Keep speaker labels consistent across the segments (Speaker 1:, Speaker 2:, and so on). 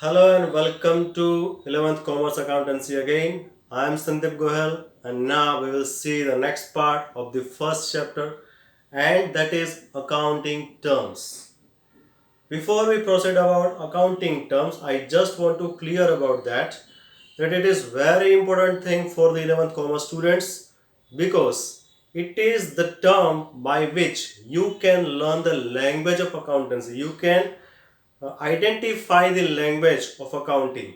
Speaker 1: Hello and welcome to 11th Commerce Accountancy again. I am Sandeep Gohel and now we will see the next part of the first chapter and that is accounting terms. Before we proceed about accounting terms, I just want to clear about that it is very important thing for the 11th Commerce students because it is the term by which you can learn the language of accountancy. You can identify the language of accounting.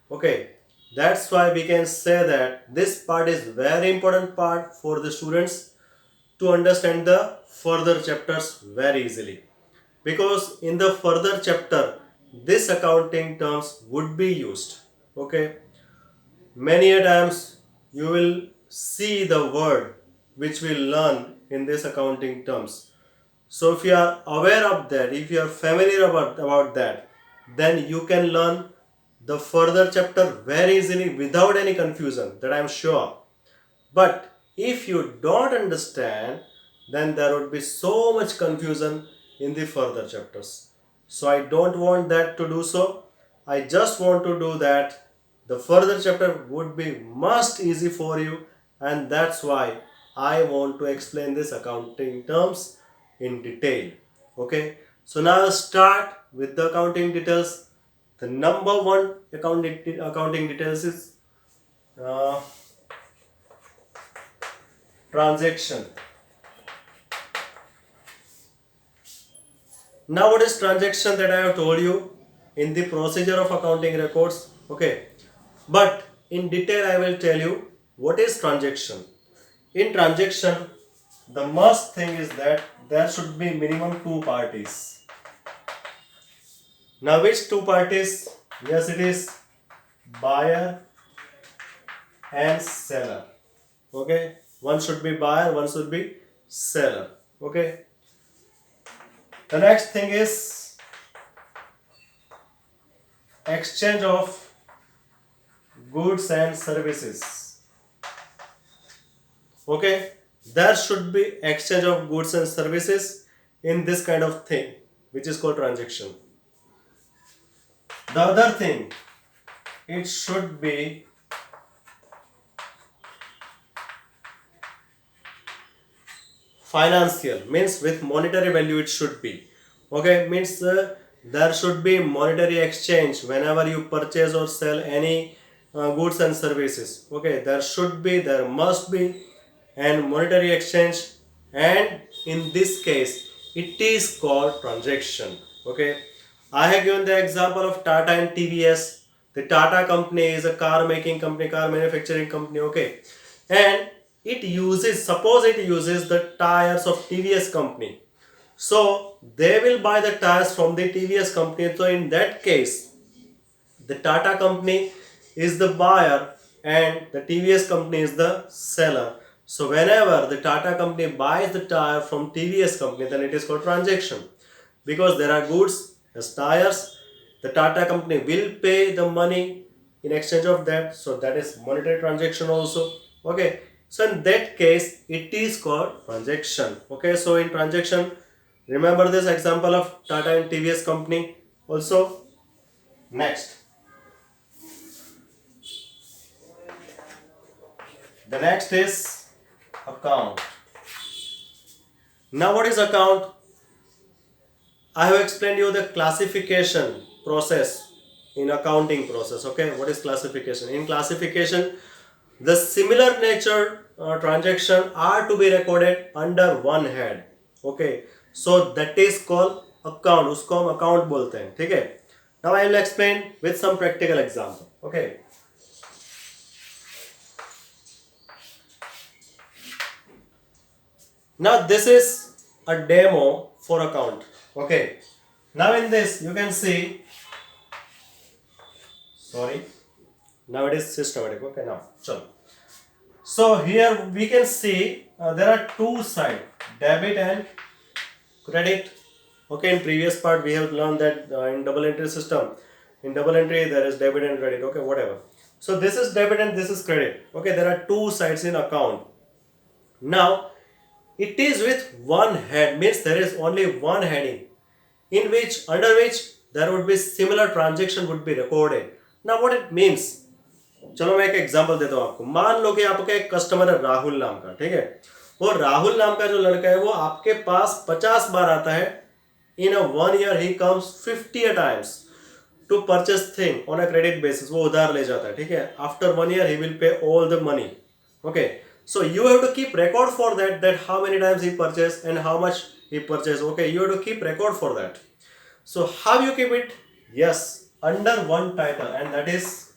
Speaker 1: Okay, that's why we can say that this part is very important part for the students to understand the further chapters very easily, because in the further chapter this accounting terms would be used. Okay, many a times you will see the word which we learn in this accounting terms. So if you are aware of that, if you are familiar about that, then you can learn the further chapter very easily without any confusion, that I am sure. But if you don't understand, then there would be so much confusion in the further chapters. So I don't want that to do so. I just want to do that. The further chapter would be most easy for you, and that's why I want to explain this accounting terms in detail. Okay, so now start with the accounting details. The number one accounting details is uh, transaction. Now what is transaction, that I have told you in the procedure of accounting records. Okay, but in detail I will tell you what is transaction. In transaction, the must thing is that there should be minimum two parties. Now which two parties? Yes, it is buyer and seller. Okay, one should be buyer, one should be seller. Okay, the next thing is exchange of goods and services. Okay, there should be exchange of goods and services in this kind of thing, which is called transaction. The other thing, it should be financial, means with monetary value it should be. Okay, means there should be monetary exchange whenever you purchase or sell any goods and services. Okay, there must be and monetary exchange, and in this case it is called transaction. Okay, I have given the example of Tata and TVS. The Tata company is a car making company, car manufacturing company. Okay, and suppose it uses the tires of TVS company. So they will buy the tires from the TVS company. So in that case, the Tata company is the buyer and the TVS company is the seller. So whenever the Tata company buys the tire from TVS company, then it is called transaction, because there are goods as tires. The Tata company will pay the money in exchange of that. So that is monetary transaction also. Okay. So in that case, it is called transaction. Okay. So in transaction, remember this example of Tata and TVS company also. Next. The next is account. Now what is account? I have explained you the classification process in accounting process. Okay, what is classification? In classification, the similar nature transaction are to be recorded under one head. Okay, so that is called account. उसको हम account बोलते हैं. ठीक है. Now I will explain with some practical example. Okay. Now this is a demo for account. Okay. Now in this you can see, sorry, now it is systematic. Okay, now chalo. So here we can see there are two sides, debit and credit. Okay, in previous part we have learned that in double entry system, in double entry there is debit and credit. Okay, whatever. So this is debit and this is credit. Okay, there are two sides in account. Now it is with one head, means there is only one heading in which, under which there would be similar transaction would be recorded. Now what it means, चलो मैं एक example देता हूँ आपको. मान लो कि आपका एक कस्टमर है राहुल नाम का, ठीक है. वो राहुल नाम का जो लड़का है वो आपके पास 50 बार आता है. In a 1 year he comes 50 times to purchase thing on a credit basis. वो उधार ले जाता है, ठीक है. After 1 year he will pay all the money. Okay, so you have to keep record for that how many times he purchased and how much he purchased. Okay, you have to keep record for that. So how you keep it? Yes, under one title, and that is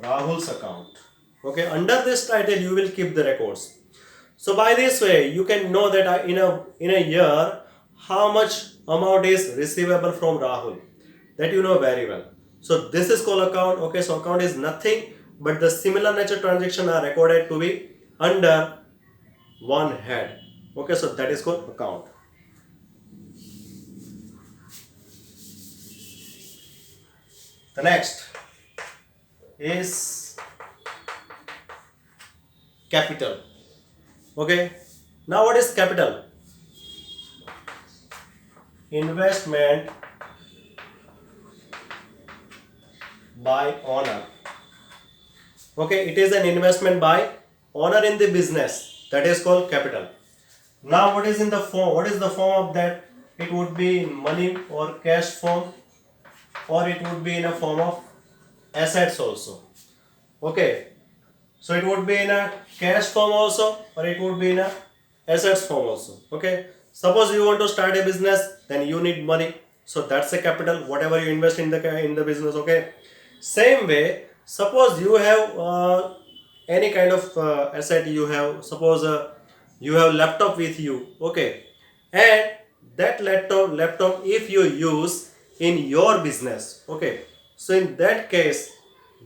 Speaker 1: Rahul's account. Okay, under this title you will keep the records. So by this way you can know that in a year how much amount is receivable from Rahul, that you know very well. So this is called account. Okay, so account is nothing but the similar nature transaction are recorded to be under one head. Okay, so that is called account. The next is capital. Okay, now what is capital? Investment by owner. Okay, it is an investment by owner in the business, that is called capital. Now what is in the form, what is the form of that? It would be in money or cash form, or it would be in a form of assets also. Okay, so it would be in a cash form also, or it would be in a assets form also. Okay, suppose you want to start a business, then you need money, so that's a capital, whatever you invest in the business. Okay, same way, suppose you have any kind of asset. You have, suppose you have laptop with you. Okay, and that laptop if you use in your business. Okay, so in that case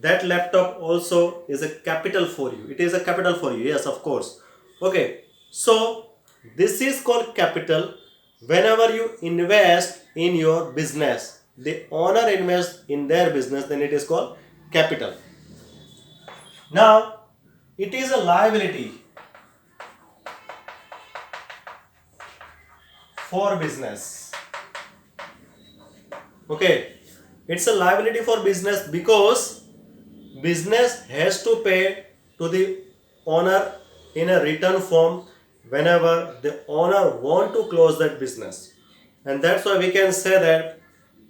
Speaker 1: that laptop also is a capital for you. It is a capital for you, yes, of course. Okay, so this is called capital. Whenever you invest in your business, the owner invests in their business, then it is called capital. Now it is a liability for business. Okay, it's a liability for business because business has to pay to the owner in a written form whenever the owner want to close that business. And that's why we can say that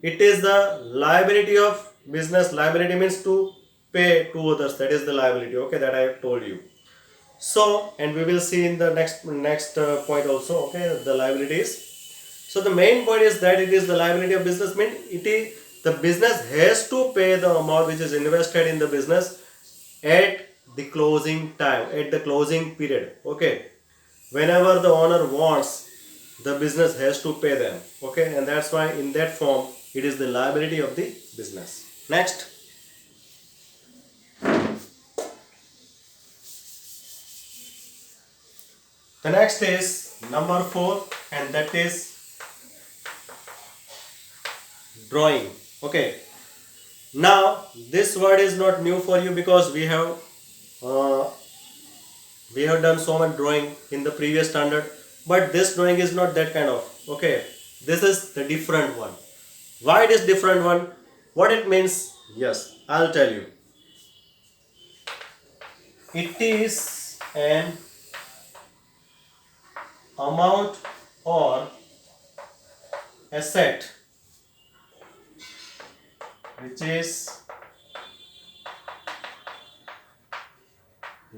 Speaker 1: it is the liability of business. Liability means to pay to others, that is the liability. Okay, that I have told you. So, and we will see in the next point also. Okay, the liabilities. So the main point is that it is the liability of business, means it is the business has to pay the amount which is invested in the business at the closing time, at the closing period. Okay, whenever the owner wants, the business has to pay them. Okay, and that's why in that form it is the liability of the business. Next, the next is number 4, and that is drawing. Okay, now this word is not new for you because we have done so much drawing in the previous standard, but this drawing is not that kind of. Okay, this is the different one. Why it is different one, what it means? Yes, I'll tell you. It is an amount or asset which is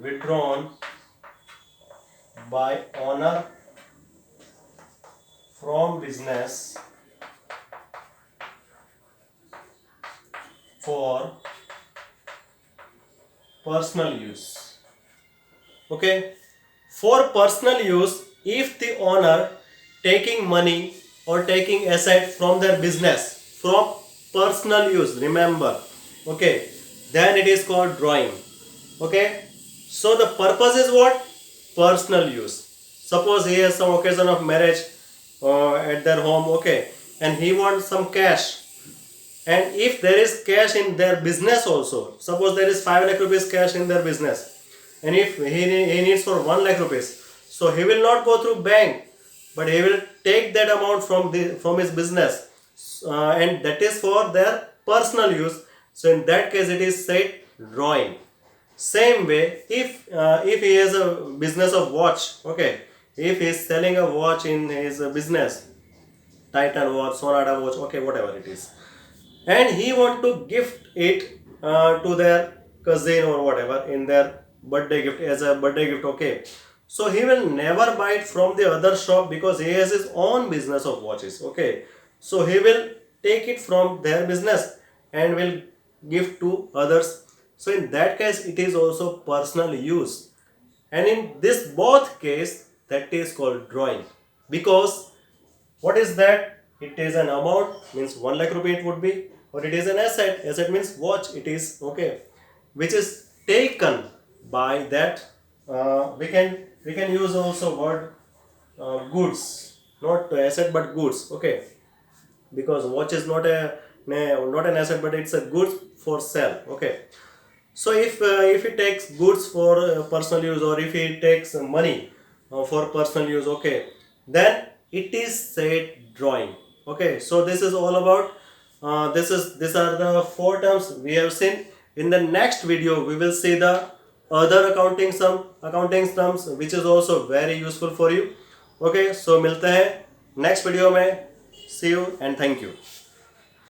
Speaker 1: withdrawn by owner from business for personal use. Okay, for personal use, if the owner taking money or taking asset from their business from personal use, remember. Okay, then it is called drawing. Okay, so the purpose is what? Personal use. Suppose he has some occasion of marriage at their home. Okay, and he wants some cash, and if there is cash in their business also, suppose there is 5 lakh rupees cash in their business, and if he needs for 1 lakh rupees, so he will not go through bank, but he will take that amount from his business and that is for their personal use. So in that case, it is said drawing. Same way, if he has a business of watch, okay, if he is selling a watch in his business, Titan watch, Sonata watch, okay, whatever it is, and he want to gift it to their cousin or whatever in their birthday gift, as a birthday gift, okay, so he will never buy it from the other shop because he has his own business of watches, okay, so he will take it from their business and will give to others. So in that case, it is also personal use, and in this both case, that is called drawing. Because what is that? It is an amount, means 1 lakh rupee it would be, or it is an asset. Asset means watch. It is okay, which is taken by that. We can use also word goods, not asset but goods. Okay, because watch is not an asset, but it's a goods for sale. Okay, so if he takes goods for personal use, or if he takes money for personal use, okay, then it is said drawing. Okay, so this is all about these are the four terms we have seen. In the next video, we will see the other accounting terms, which is also very useful for you. Okay, so मिलते हैं next video में. See you and thank you.